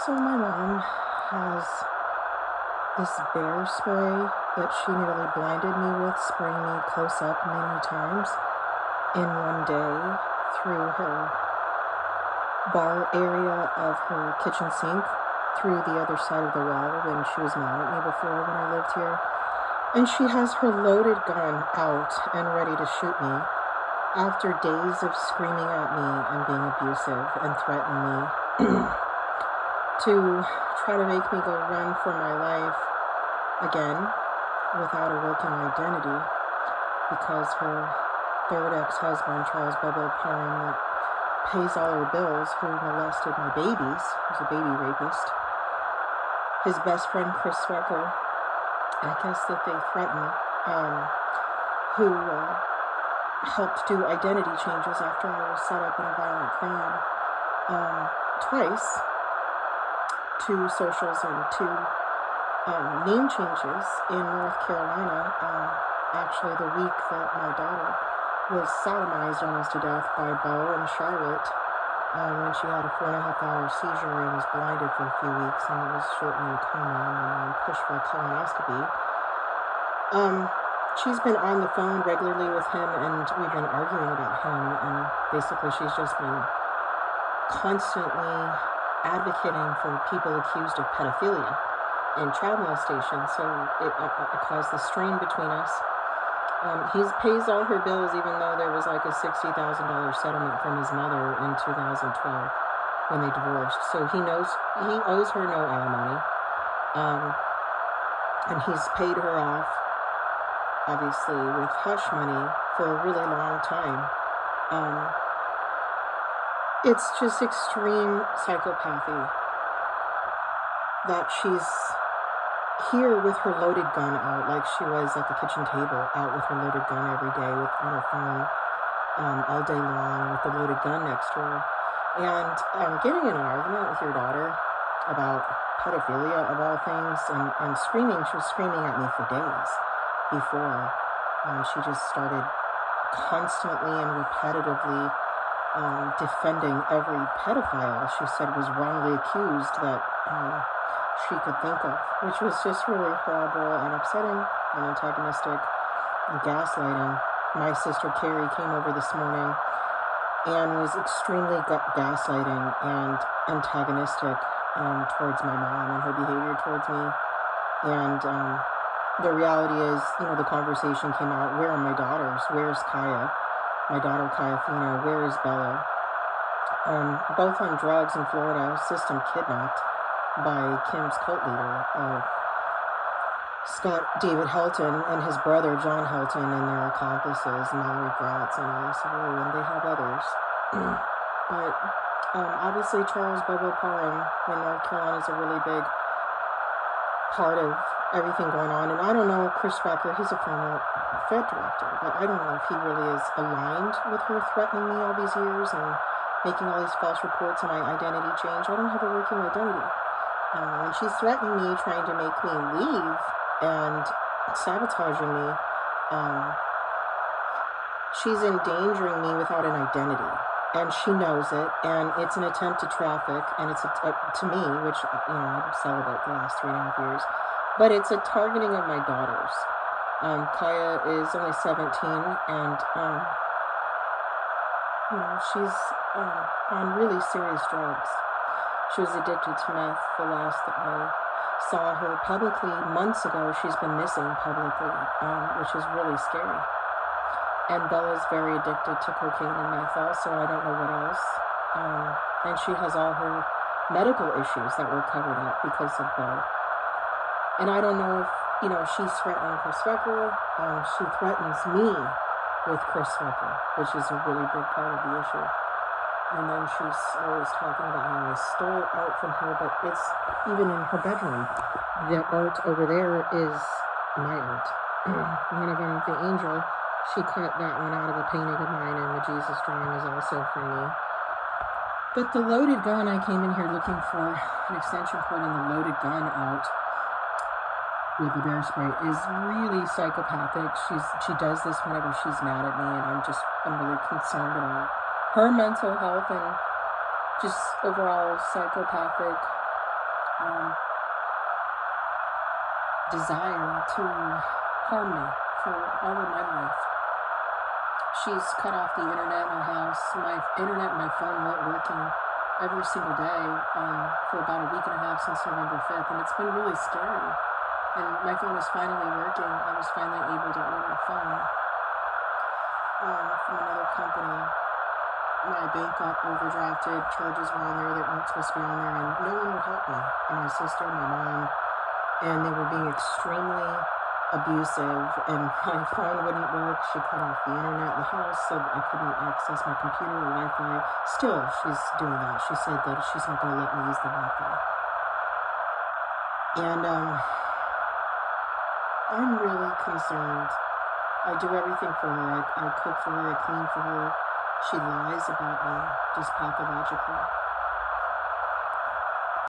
So my mom has this bear spray that she nearly blinded me with, spraying me close up many times in one day through her bar area of her kitchen sink, through the other side of the wall when she was mad at me before when I lived here. And she has her loaded gun out and ready to shoot me after days of screaming at me and being abusive and threatening me to try to make me go run for my life again without a working identity because her third ex-husband, Charles Bubba Parham, that pays all her bills, who molested my babies, who's a baby rapist, his best friend Chris Swecker, I guess that they threatened, who helped do identity changes after I was set up in a violent crime twice, two socials and two name changes in North Carolina. Actually, the week that my daughter was sodomized almost to death by Bo and Charlotte when she had a 4.5-hour seizure and was blinded for a few weeks and was shortly in a coma and pushed for a colonoscopy. She's been on the phone regularly with him, and we've been arguing about him, and basically she's just been constantly advocating for people accused of pedophilia and child molestation, so it caused the strain between us. He pays all her bills, even though there was like a $60,000 settlement from his mother in 2012 when they divorced. So he owes her no alimony, and he's paid her off, obviously, with hush money for a really long time. It's just extreme psychopathy that she's here with her loaded gun out, like she was at the kitchen table, out with her loaded gun every day, on her phone all day long with the loaded gun next to her, and getting in an argument with your daughter about pedophilia of all things, and screaming. She was screaming at me for days before. She just started constantly and repetitively defending every pedophile she said was wrongly accused that she could think of, which was just really horrible and upsetting and antagonistic and gaslighting. My sister Carrie came over this morning and was extremely gaslighting and antagonistic towards my mom and her behavior towards me. And the reality is, the conversation came out, where are my daughters? Where's Kaya? My daughter Kaya Fina, where is Bella? Both on drugs in Florida, system kidnapped by Kim's cult leader, Scott David Helton, and his brother John Helton, and their accomplices, Mallory Gratz and Alice Wu, and they have others. But obviously Charles Bubba Parham in North Carolina is a really big part of everything going on. And I don't know, Chris Swecker, he's a former Fed director, but I don't know if he really is aligned with her threatening me all these years and making all these false reports on my identity change. I don't have a working identity. When she's threatening me, trying to make me leave and sabotaging me, she's endangering me without an identity, and she knows it, and it's an attempt to traffic, and it's to me, which I'm celibate the last 3.5 years, but it's a targeting of my daughters. Kaya is only 17, and she's on really serious drugs. She was addicted to meth. The last that I saw her publicly months ago, she's been missing publicly, which is really scary. And Bella's very addicted to cocaine and meth also. I don't know what else. And she has all her medical issues that were covered up because of Bo. And I don't know if, she's threatening Chris Swecker. She threatens me with Chris Swecker, which is a really big part of the issue. And then she's always talking about how I stole art from her, but it's even in her bedroom. The art over there is my art. One of them, the angel, she cut that one out of a painting of mine, and the Jesus drawing is also from me. But the loaded gun, I came in here looking for an extension cord, and the loaded gun out with the bear spray is really psychopathic. She does this whenever she's mad at me, and I'm really concerned about her mental health and just overall psychopathic desire to harm me for all of my life. She's cut off the internet in our house. My internet and my phone weren't working every single day for about a week and a half since November 5th, and it's been really scary. And my phone is finally working. I was finally able to order a phone from another company. My bank got overdrafted. Charges were on there that weren't supposed to be on there, and no one would help me. My sister, my mom, and they were being extremely abusive, and my phone wouldn't work. She cut off the internet in the house so I couldn't access my computer or Wi-Fi. Still, she's doing that. She said that she's not going to let me use the Wi-Fi. And I'm really concerned. I do everything for her. I cook for her. I clean for her. She lies about me, just pathologically.